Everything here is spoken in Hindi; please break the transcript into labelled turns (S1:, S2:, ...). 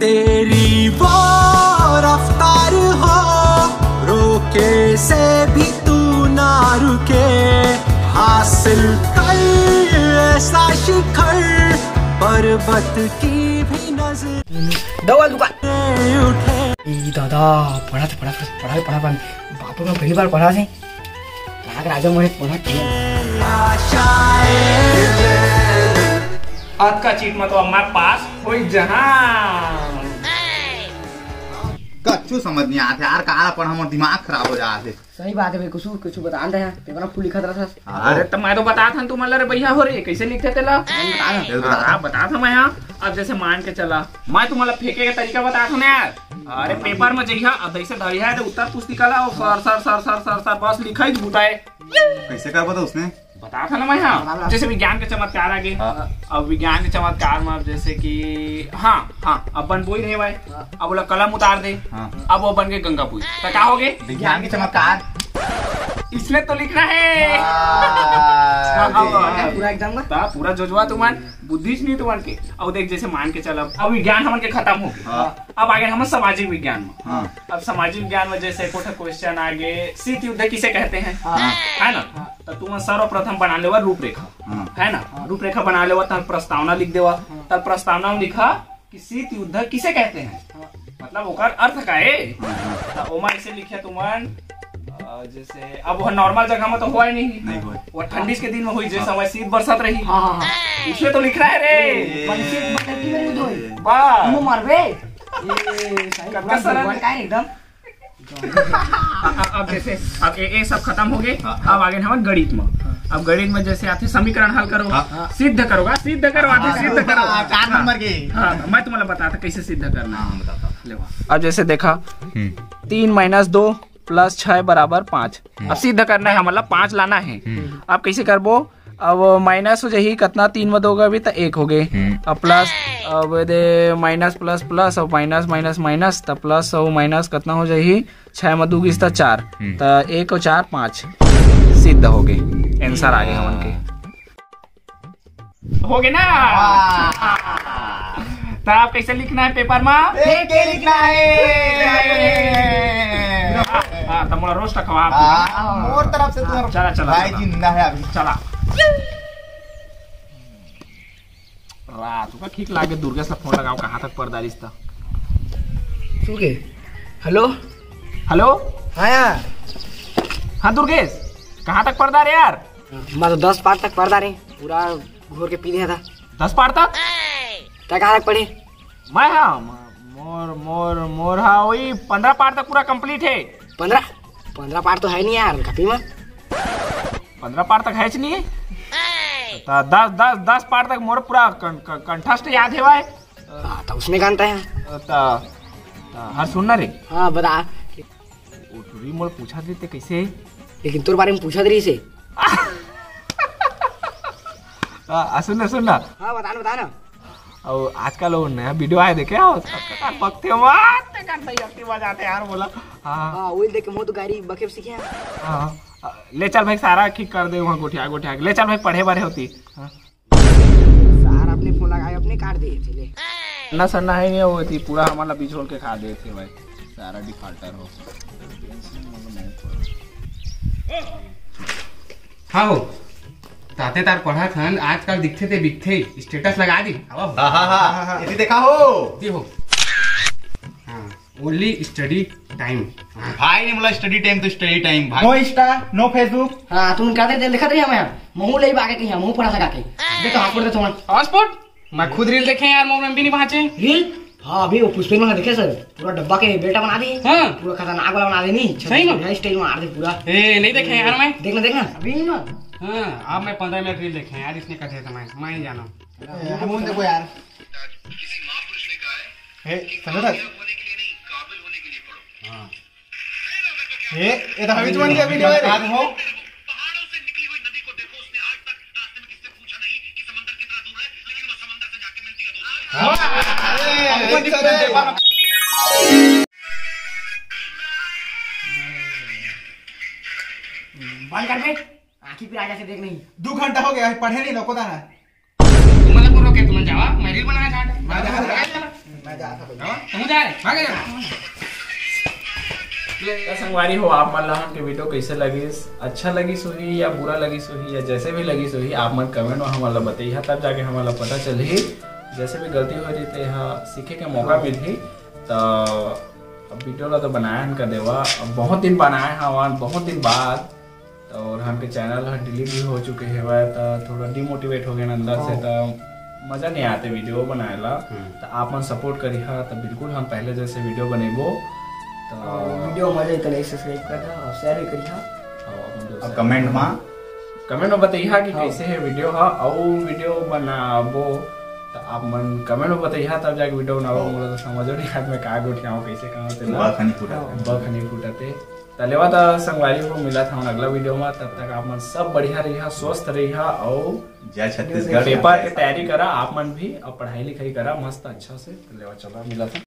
S1: तेरी वो रफ्तार हो, रोके से भी तू ना रुके, हासिल कर ऐसा शिखर, पर्वत की भी नजर
S2: दवा दुकान
S1: उठे।
S2: दादा पढ़ा बापू में पहली बार पढ़ा से राजा मुझे पढ़ा
S3: आज का चीट में तो हमारे पास कोई जहां
S4: कच्चू समझ नहीं आते यार, काला पर हमारा दिमाग खराब हो जाते।
S2: सही बात है भाई, कुछ बता दे पेपर में फुल लिखा था।
S3: अरे तो मैं तो बता था तुम अल्लाह रे भैया हो रे कैसे लिखते थे ला बता था मैं यहाँ। अब जैसे मान के चला मैं तुम्हारा फेंके का तरीका बता था ना यार। अरे पेपर में जइहा अब ऐसे धरिया है तो उत्तर पुस्तिका ला sir sir sir sir sir sir बस लिखा ही बुताए।
S4: कैसे कर पता उसने
S3: बता था ना मैं यहाँ। जैसे विज्ञान के चमत्कार आगे, अब विज्ञान के चमत्कार में अब जैसे कि हाँ अब बन बोई रहे भाई, अब बोला कलम उतार दे, अब वो बन गए गंगा पुई, तो क्या हो गए
S4: विज्ञान के चमत्कार।
S3: इसलिए तो लिखना है
S2: पूरा एग्जाम का
S3: पूरा जोजवा तुम्हार बुद्धि नहीं तुम्हार के। अब देख जैसे मान के चल अब विज्ञान हमन के खत्म हो गए, अब आगे हम सामाजिक विज्ञान में। अब सामाजिक विज्ञान में जैसे कोठा क्वेश्चन आगे शीत युद्ध किसे कहते हैं, है ना। तो तुम सर्वप्रथम बना लेवा रूपरेखा, है ना। रूपरेखा बना लेवा तब प्रस्तावना लिख देवा, तब प्रस्तावना में लिखा कि शीत युद्ध किसे कहते हैं, मतलब ओकर अर्थ का है। ओमा ऐसे लिखे तुमन जैसे अब वो नॉर्मल जगह में तो हुआ ही नहीं वो ठंडी के दिन में हुई जैसे समय शीत बरसात रही उसमें तो लिख रहा है रे
S2: एकदम।
S3: अब जैसे अब ये सब खत्म हो गए, अब आगे हम गणित में। अब गणित में जैसे आते समीकरण हल करो, सिद्ध करोगा, सिद्ध करो आते सिद्ध करो।
S4: 4 नंबर के
S3: मैं तुम्हें बताता कैसे सिद्ध करना है। अब जैसे देखा 3 - 2 + 6 = 5। अब सिद्ध करना है मतलब 5 लाना है। अब कैसे करबो, अब माइनस हो जाही कितना 3 में 2 का भी तो 1 हो गए, अब प्लस अब दे माइनस प्लस प्लस और माइनस माइनस माइनस तो प्लस और माइनस कितना हो जाही 6 में 2 की 4 तो 1 और 4 5 सिद्ध हो गए। आंसर आ गए हमन के हो गए ना। तो आप कैसे लिखना है पेपर में,
S4: के लिखना है।
S3: तो मोला रोस्ट खवा
S4: मोर तरफ से तुम्हारा
S3: चला चला
S4: भाई जिंदा है अभी।
S3: चला रात का ठीक लागे दुर्गेश से फोन लगाओ कहाँ तक पर्दारिश था।
S2: सुके हेलो
S3: हेलो
S2: हाँ यार,
S3: हाँ दुर्गेश कहाँ तक पर्दा रे यार।
S2: मैं तो 10 पार तक पर्दा रे पूरा घोर के पी लिया था।
S3: 10 पार तक
S2: क्या कहाँ तक पढ़े
S3: मैं। हाँ मोर मोर मोर हाँ वही 15 पार तक पूरा कंप्लीट है।
S2: 15 पार तो है नहीं यार कॉपी में।
S3: 15 पार तक है नहीं, तो 10 पार तक मोर पूरा कंठस्थ याद है भाई।
S2: तो उसमें जानता है
S3: हर सुनना रे।
S2: हाँ बता,
S3: मोर पूछा देते कैसे,
S2: लेकिन तोर बारे में पूछा रही से।
S3: सुनना सुनना।
S2: हाँ बता ना।
S3: और आजकल वो नया वीडियो आया देखे पकते बजाते यार बोला।
S2: हाँ वही देख के मुंह तो गाड़ी बके सीखे।
S3: ले चल भाई सारा ठीक कर दे वहाँ गोठिया गोठिया ले चल भाई पढ़े बड़े होती।
S2: सारा अपने फोन लगाए अपने काट दिए थे
S3: ना सन्ना है नहीं वो थी पूरा हमारा बिछोड़ के खा दे थे भाई सारा डिफॉल्टर हो।
S5: हाँ हो ताते तार पढ़ा थन आजकल दिखते थे बिकते स्टेटस लगा दी।
S4: हाँ ये देखा हो
S5: हो ओनली स्टडी टाइम।
S4: भाई ने बोला स्टडी टाइम तो स्टडी टाइम भाई। No Insta no Facebook.
S2: हाँ तुम कहते थे लिखा रही मैं मुंह ले आगे कहीं मुंह पढ़ा सका के देखो हॉस्पिटल तुम
S5: हॉटस्पॉट मैं खुद रील देखे यार मोबाइल में भी नहीं पहुंचे
S2: रील। हाँ अभी वो पुष्पे में देखे सर पूरा डब्बा के बेटा बना दी।
S5: हाँ
S2: पूरा खतरनाक वाला बना देनी
S5: सही में
S2: स्टाइल मार दे पूरा।
S5: ए नहीं देखे यार मैं।
S2: देखना अभी ना।
S5: हाँ अब मैं 15 मिनट रील देखे यार इसने कथे था मैं ही जाना।
S4: हम देखो यार ये तो हमें तुम्हारी क्या वीडियो है हो।
S2: बंद कर बे आखिर फिर आजा से देख नहीं
S4: 2 घंटा हो गया पढ़े नहीं लोको दाना
S5: तुम मतलब रोके तुम जावा मैं रील बनाया चाहता
S4: मैं जा था
S5: तुम जा रहे भागे जा।
S3: तो संगवारी हो आप मन ला हमके वीडियो कैसे लगी, अच्छा लगी सोही या बुरा लगी सोही या जैसे भी लगी सोही आप मन कमेंट में हमारा बताइए, तब जाके हमारा पता चली। जैसे भी गलती हो रही तो यहाँ सीखे के मौका मिली। तो अब वीडियो ला तो बनाया हन देवा, अब बहुत दिन बनाए हवन, बहुत दिन बाद। और हमके चैनल डिलीट भी हो चुके हैं, तो थोड़ा डिमोटिवेट हो गए अंदर से, तो मजा नहीं आते वीडियो बनाए ला। तो आप मन सपोर्ट करी हा, तो बिल्कुल हम पहले जैसे वीडियो बनेबो। तो
S2: वीडियो मजा तो लाइक सब्सक्राइब करना और शेयर भी करिहा।
S4: और कमेंट में
S3: बताइए कि कैसे है वीडियो हा, और वीडियो बनाबो तो आप मन कमेंट में बताइए, तब जाके वीडियो बनाबो। मोला तो समझ नहीं हाथ में का गोठियाओ कैसे कहां ते बखनी फुटाते। तलेवा तो संगवारी को मिला था अगला वीडियो में। तब तक आप मन सब बढ़िया रहिहा, स्वस्थ रहिहा और
S4: जय छत्तीसगढ़।
S3: पेपर की तैयारी करा आप मन भी, और पढ़ाई लिखाई करा मस्त अच्छा से। तलेवा चला मिला था।